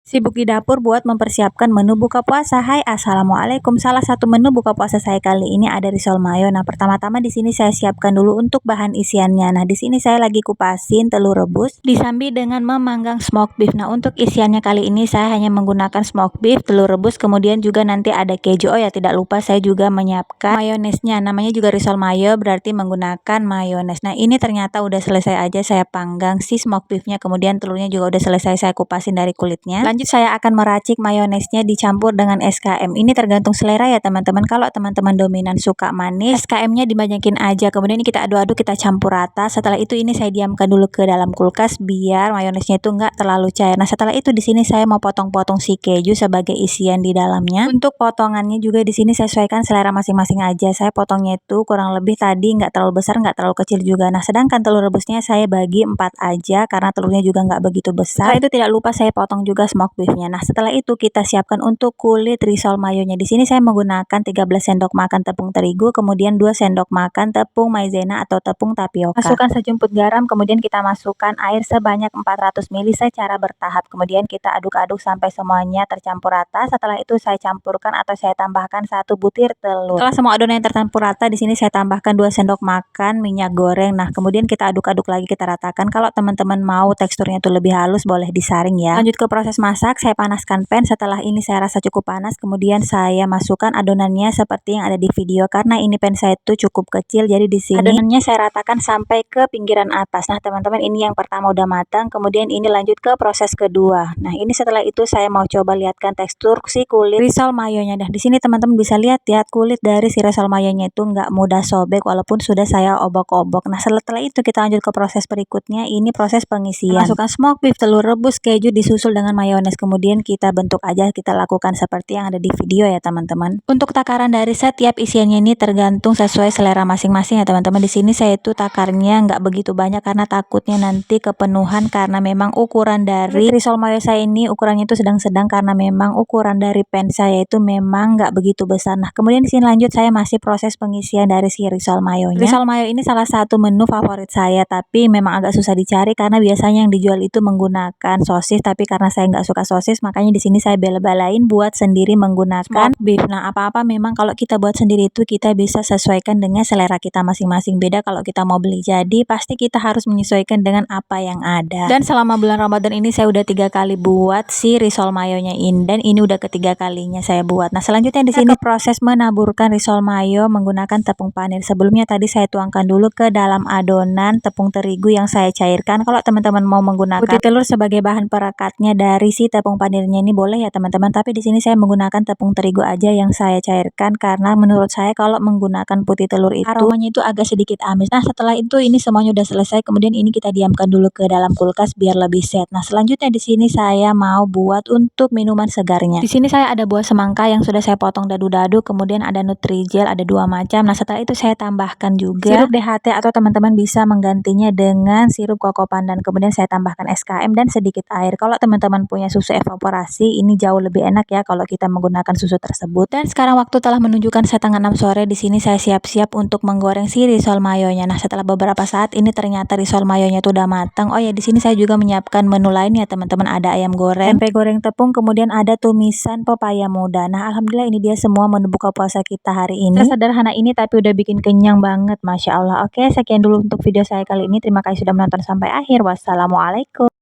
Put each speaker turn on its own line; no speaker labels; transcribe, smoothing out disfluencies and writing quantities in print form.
Sibuk di dapur buat mempersiapkan menu buka puasa. Hai, assalamualaikum. Salah satu menu buka puasa saya kali ini ada risol mayo. Nah, pertama-tama di sini saya siapkan dulu untuk bahan isiannya. Nah, di sini saya lagi kupasin telur rebus disambi dengan memanggang smoked beef. Nah, untuk isiannya kali ini saya hanya menggunakan smoked beef, telur rebus, kemudian juga nanti ada keju. Oh ya, tidak lupa saya juga menyiapkan mayonesnya. Namanya juga risol mayo, berarti menggunakan mayones. Nah, ini ternyata udah selesai aja saya panggang si smoked beefnya, kemudian telurnya juga udah selesai saya kupasin dari kulitnya. Lanjut saya akan meracik mayonesnya dicampur dengan SKM. Ini tergantung selera ya teman-teman. Kalau teman-teman dominan suka manis, SKM-nya dibanyakin aja. Kemudian ini kita aduk-aduk, kita campur rata. Setelah itu ini saya diamkan dulu ke dalam kulkas biar mayonesnya itu nggak terlalu cair. Nah, setelah itu di sini saya mau potong-potong si keju sebagai isian di dalamnya. Untuk potongannya juga di sini saya sesuaikan selera masing-masing aja. Saya potongnya itu kurang lebih tadi nggak terlalu besar, nggak terlalu kecil juga. Nah, sedangkan telur rebusnya saya bagi 4 aja karena telurnya juga nggak begitu besar. Setelah itu tidak lupa saya potong juga smoked beefnya. Nah, setelah itu kita siapkan untuk kulit risol mayonya. Di sini saya menggunakan 13 sendok makan tepung terigu, kemudian 2 sendok makan tepung maizena atau tepung tapioka. Masukkan sejumput garam, kemudian kita masukkan air sebanyak 400 ml secara bertahap. Kemudian kita aduk-aduk sampai semuanya tercampur rata. Setelah itu saya campurkan atau saya tambahkan 1 butir telur. Setelah semua adonan yang tercampur rata, di sini saya tambahkan 2 sendok makan minyak goreng. Nah, kemudian kita aduk-aduk lagi, kita ratakan. Kalau teman-teman mau teksturnya itu lebih halus, boleh disaring ya. Lanjut ke proses masak, saya panaskan pan. Setelah ini saya rasa cukup panas, kemudian saya masukkan adonannya seperti yang ada di video. Karena ini pan saya itu cukup kecil, jadi di sini adonannya saya ratakan sampai ke pinggiran atas. Nah, teman-teman, ini yang pertama udah matang, kemudian ini lanjut ke proses kedua. Nah, ini setelah itu saya mau coba lihatkan tekstur si kulit risol mayonya. Nah, di sini teman-teman bisa lihat ya, kulit dari si risol mayonya itu nggak mudah sobek walaupun sudah saya obok-obok. Nah, setelah itu kita lanjut ke proses berikutnya, ini proses pengisian. Masukkan smoked beef, telur rebus, keju disusul dengan mayones, kemudian kita bentuk aja, kita lakukan seperti yang ada di video ya teman-teman. Untuk takaran dari setiap isiannya ini tergantung sesuai selera masing-masing ya teman-teman. Di sini saya itu takarnya nggak begitu banyak karena takutnya nanti kepenuhan, karena memang ukuran dari risol mayo saya ini ukurannya itu sedang-sedang karena memang ukuran dari pan saya itu memang nggak begitu besar. Nah, kemudian di sini lanjut saya masih proses pengisian dari si risol mayonya. Risol mayo ini salah satu menu favorit saya, tapi memang agak susah dicari karena biasanya yang dijual itu menggunakan sosis, tapi karena saya nggak suka sosis, makanya di sini saya bela-belain buat sendiri menggunakan smoked beef. Nah, apa-apa memang kalau kita buat sendiri itu kita bisa sesuaikan dengan selera kita masing-masing. Beda kalau kita mau beli. Jadi pasti kita harus menyesuaikan dengan apa yang ada. Dan selama bulan Ramadan ini saya udah 3 kali buat si risol mayonya ini, dan ini udah ketiga kalinya saya buat. Nah, selanjutnya di sini proses menaburkan risol mayo menggunakan tepung panir. Sebelumnya tadi saya tuangkan dulu ke dalam adonan tepung terigu yang saya cairkan. Kalau teman-teman mau menggunakan putih telur sebagai bahan perekatnya dari si tepung panirnya ini boleh ya teman-teman, tapi di sini saya menggunakan tepung terigu aja yang saya cairkan karena menurut saya kalau menggunakan putih telur itu aromanya itu agak sedikit amis. Nah, setelah itu ini semuanya udah selesai, kemudian ini kita diamkan dulu ke dalam kulkas biar lebih set. Nah, selanjutnya di sini saya mau buat untuk minuman segarnya. Di sini saya ada buah semangka yang sudah saya potong dadu-dadu, kemudian ada Nutrijel, ada 2 macam. Nah, setelah itu saya tambahkan juga sirup DHT atau teman-teman bisa menggantinya dengan sirup koko pandan. Kemudian saya tambahkan SKM dan sedikit air. Kalau teman-teman punya susu evaporasi, ini jauh lebih enak ya kalau kita menggunakan susu tersebut. Dan sekarang waktu telah menunjukkan setengah 6 sore. Di sini saya siap-siap untuk menggoreng si risol mayonya. Nah, setelah beberapa saat ini ternyata risol mayonya itu udah matang. Oh ya, di sini saya juga menyiapkan menu lainnya teman-teman. Ada ayam goreng, tempe goreng tepung, kemudian ada tumisan pepaya muda. Nah, alhamdulillah ini dia semua menu buka puasa kita hari ini. Sederhana ini tapi udah bikin kenyang banget, Masya Allah. Oke, sekian dulu untuk video saya kali ini. Terima kasih sudah menonton sampai akhir. Wassalamualaikum.